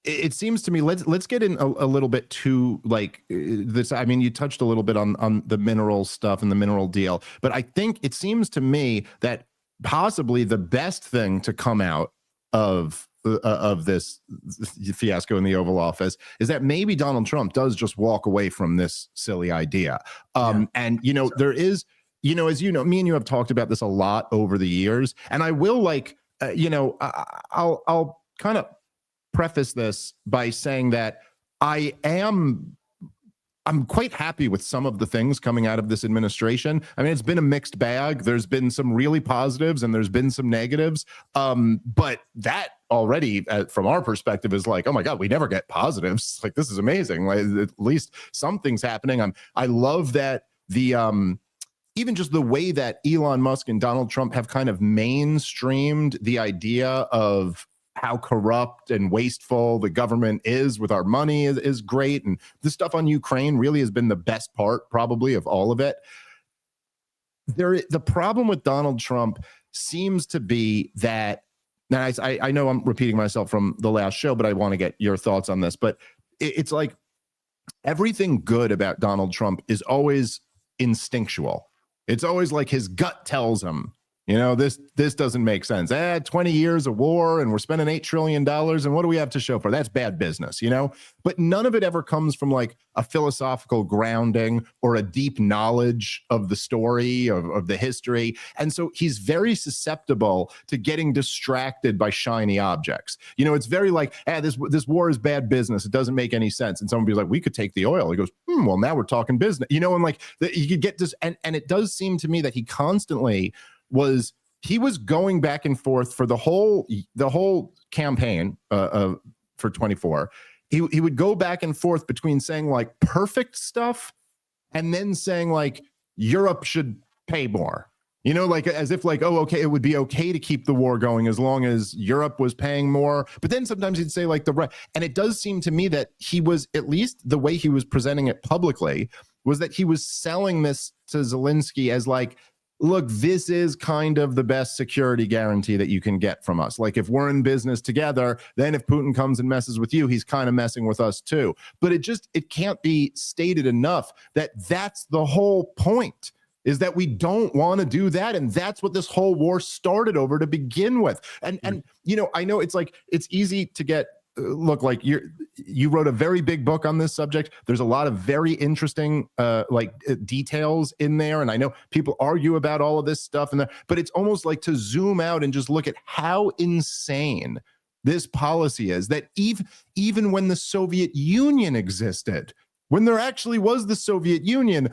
it seems to me, let's get in a little bit to like this. I mean, you touched a little bit on the mineral stuff and the mineral deal, but I think it seems to me that possibly the best thing to come out of this fiasco in the Oval Office is that maybe Donald Trump does just walk away from this silly idea. And there is, as you know, me and you have talked about this a lot over the years, and I will I'll kind of preface this by saying that I'm quite happy with some of the things coming out of this administration. I mean, it's been a mixed bag. There's been some really positives and there's been some negatives. But that already, from our perspective, is like, oh my God, we never get positives. Like, this is amazing. Like, at least something's happening. I love that even just the way that Elon Musk and Donald Trump have kind of mainstreamed the idea of how corrupt and wasteful the government is with our money is great. And the stuff on Ukraine really has been the best part, probably, of all of it. The problem with Donald Trump seems to be that, now I know I'm repeating myself from the last show, but I want to get your thoughts on this. But it's like everything good about Donald Trump is always instinctual. It's always like his gut tells him, this doesn't make sense. 20 years of war and we're spending $8 trillion. And what do we have to show for? That's bad business, But none of it ever comes from like a philosophical grounding or a deep knowledge of the story, of the history. And so he's very susceptible to getting distracted by shiny objects. It's very like, this war is bad business. It doesn't make any sense. And someone be like, we could take the oil. He goes, well, now we're talking business, and like you could get this. And it does seem to me that he constantly was going back and forth for the whole campaign for 24. He would go back and forth between saying like perfect stuff and then saying like Europe should pay more, like as if like, oh, okay, it would be okay to keep the war going as long as Europe was paying more. But then sometimes he'd say like and it does seem to me that he was, at least the way he was presenting it publicly, was that he was selling this to Zelensky as like, look, this is kind of the best security guarantee that you can get from us. Like, if we're in business together, then if Putin comes and messes with you, he's kind of messing with us too. But it can't be stated enough that that's the whole point, is that we don't want to do that. And that's what this whole war started over to begin with. And I know it's like, it's easy to get, look, like you wrote a very big book on this subject. There's a lot of very interesting details in there, and I know people argue about all of this stuff, but it's almost like to zoom out and just look at how insane this policy is, that even when the Soviet Union existed, when there actually was the Soviet Union,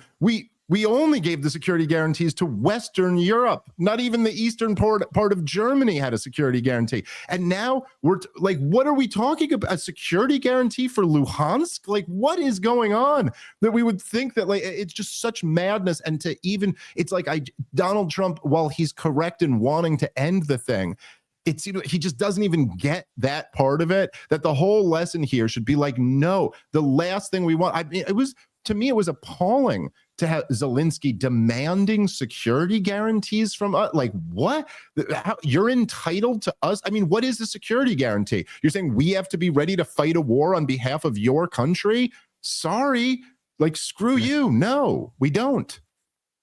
we only gave the security guarantees to Western Europe. Not even the eastern part of Germany had a security guarantee. And now we're like, what are we talking about? A security guarantee for Luhansk? Like, what is going on that we would think that, like, it's just such madness? And it's like Donald Trump, while he's correct in wanting to end the thing, he just doesn't even get that part of it, that the whole lesson here should be like, no, the last thing we want. I mean, to me, it was appalling to have Zelensky demanding security guarantees from us. Like, what? You're entitled to us? I mean, what is the security guarantee? You're saying we have to be ready to fight a war on behalf of your country? Sorry, like, screw you. No, we don't.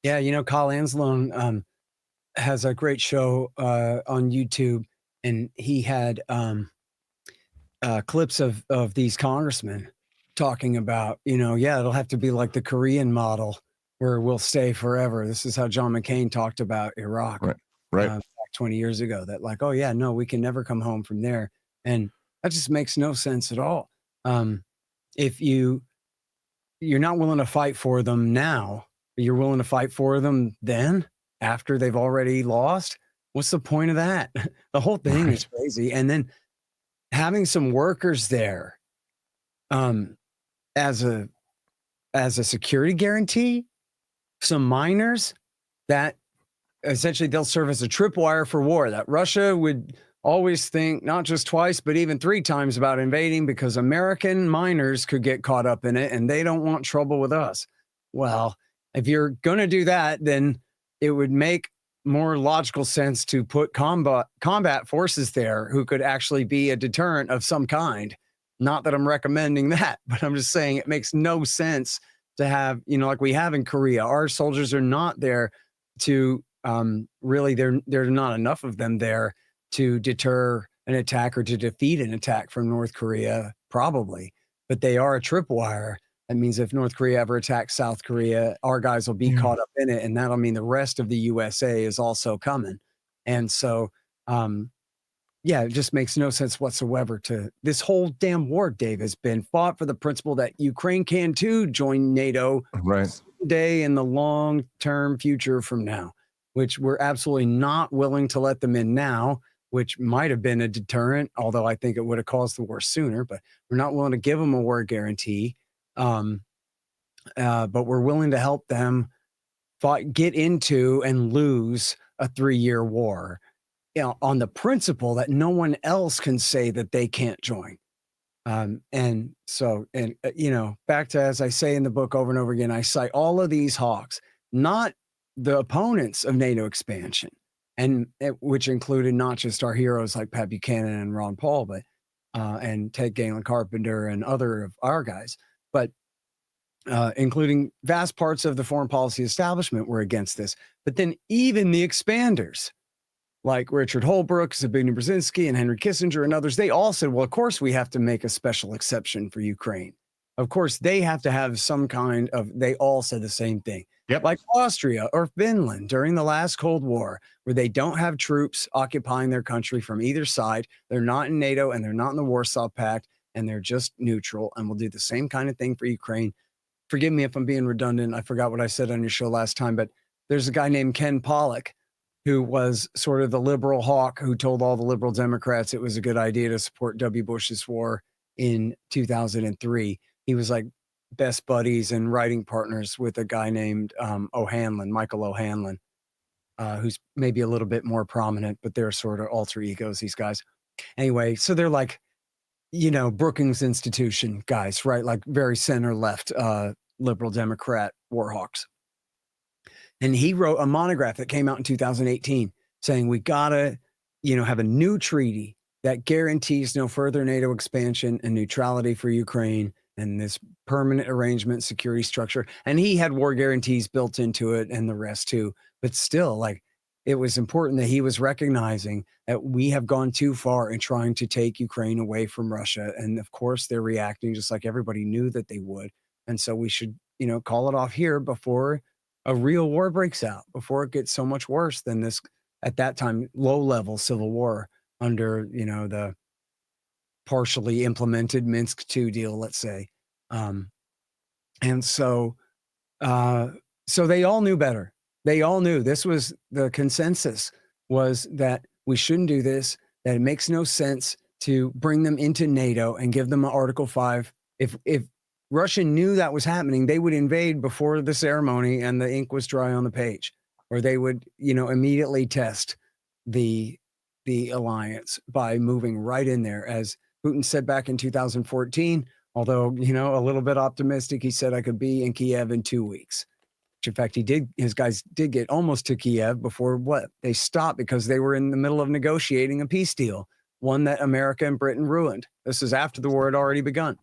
Yeah, Kyle Anzalone has a great show on YouTube, and he had clips of these congressmen talking about, it'll have to be like the Korean model where we'll stay forever. This is how John McCain talked about Iraq right. Back 20 years ago, that like, oh yeah, no, we can never come home from there. And that just makes no sense at all. If you're not willing to fight for them now, but you're willing to fight for them then, after they've already lost, what's the point of that? The whole thing is crazy. And then having some workers there, as a security guarantee, some miners that essentially they'll serve as a tripwire for war, that Russia would always think not just twice, but even 3 times about invading, because American miners could get caught up in it and they don't want trouble with us. Well, if you're going to do that, then it would make more logical sense to put combat forces there who could actually be a deterrent of some kind. Not that I'm recommending that, but I'm just saying it makes no sense to have, like we have in Korea. Our soldiers are not there to really, there are not enough of them there to deter an attack or to defeat an attack from North Korea, probably. But they are a tripwire. That means if North Korea ever attacks South Korea, our guys will be caught up in it. And that'll mean the rest of the USA is also coming. And so, yeah, it just makes no sense whatsoever to this whole damn war, Dave, has been fought for the principle that Ukraine can too join NATO someday in the long-term future from now, which we're absolutely not willing to let them in now, which might have been a deterrent, although I think it would have caused the war sooner, but we're not willing to give them a war guarantee. But we're willing to help them get into and lose a 3-year war, on the principle that no one else can say that they can't join. And so, back to, as I say in the book over and over again, I cite all of these hawks, not the opponents of NATO expansion, and which included not just our heroes like Pat Buchanan and Ron Paul, but and Ted Galen Carpenter and other of our guys, but including vast parts of the foreign policy establishment were against this. But then even the expanders, like Richard Holbrooke, Zbigniew Brzezinski, and Henry Kissinger and others, they all said, well, of course we have to make a special exception for Ukraine. Of course, they have to have some kind of, they all said the same thing. Yep. Like Austria or Finland during the last Cold War, where they don't have troops occupying their country from either side. They're not in NATO and they're not in the Warsaw Pact, and they're just neutral, and we'll do the same kind of thing for Ukraine. Forgive me if I'm being redundant. I forgot what I said on your show last time, but there's a guy named Ken Pollock who was sort of the liberal hawk who told all the liberal Democrats it was a good idea to support W. Bush's war in 2003. He was like best buddies and writing partners with a guy named Michael O'Hanlon, who's maybe a little bit more prominent, but they're sort of alter egos, these guys. Anyway, so they're like, Brookings Institution guys, right? Like very center left liberal Democrat war hawks. And he wrote a monograph that came out in 2018 saying we gotta, have a new treaty that guarantees no further NATO expansion and neutrality for Ukraine and this permanent arrangement security structure. And he had war guarantees built into it and the rest too. But still, like, it was important that he was recognizing that we have gone too far in trying to take Ukraine away from Russia. And of course, they're reacting just like everybody knew that they would. And so we should, call it off here before a real war breaks out, before it gets so much worse than this, at that time, low-level civil war under, the partially implemented Minsk II deal, let's say. And so they all knew better. They all knew this was the consensus, was that we shouldn't do this, that it makes no sense to bring them into NATO and give them an Article 5. If Russia knew that was happening, they would invade before the ceremony and the ink was dry on the page, or they would, immediately test the alliance by moving right in there. As Putin said back in 2014, although, a little bit optimistic, he said, I could be in Kiev in 2 weeks. Which, in fact, his guys did get almost to Kiev before they stopped because they were in the middle of negotiating a peace deal, one that America and Britain ruined. This is after the war had already begun.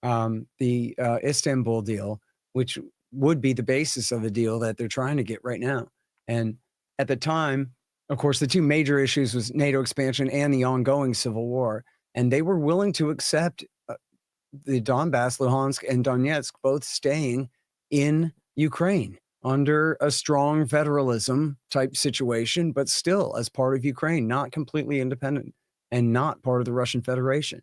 The Istanbul deal, which would be the basis of the deal that they're trying to get right now. And at the time, of course, the two major issues was NATO expansion and the ongoing civil war. And they were willing to accept the Donbass, Luhansk, and Donetsk both staying in Ukraine under a strong federalism type situation, but still as part of Ukraine, not completely independent and not part of the Russian Federation,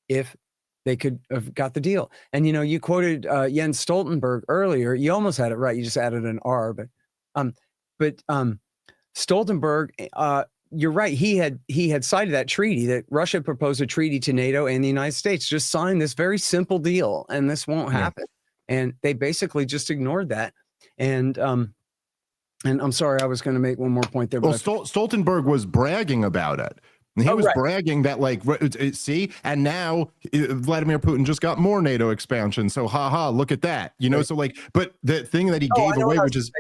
if they could have got the deal. And, you quoted Jens Stoltenberg earlier. You almost had it right. You just added an R, but Stoltenberg, you're right. He had cited that treaty, that Russia proposed a treaty to NATO and the United States, just sign this very simple deal, and this won't happen. And they basically just ignored that. And I'm sorry, I was going to make one more point there. Well, Stoltenberg was bragging about it. He was bragging that, like, see, and now Vladimir Putin just got more NATO expansion. So, look at that. So, like, but the thing that he gave away, which is,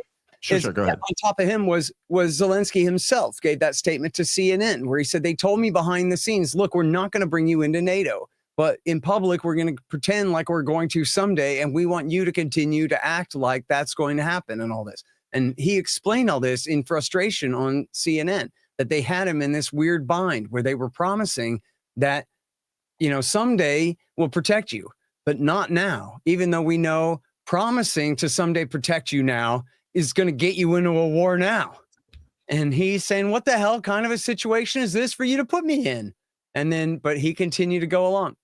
sure, go ahead. On top of him was Zelensky himself gave that statement to CNN where he said, they told me behind the scenes, look, we're not going to bring you into NATO. but in public, we're going to pretend like we're going to someday. And we want you to continue to act like that's going to happen and all this. And he explained all this in frustration on CNN, that they had him in this weird bind where they were promising that, you know, someday we'll protect you, but not now, even though we know promising to someday protect you now is going to get you into a war now. And he's saying, what the hell kind of a situation is this for you to put me in? And then, but he continued to go along.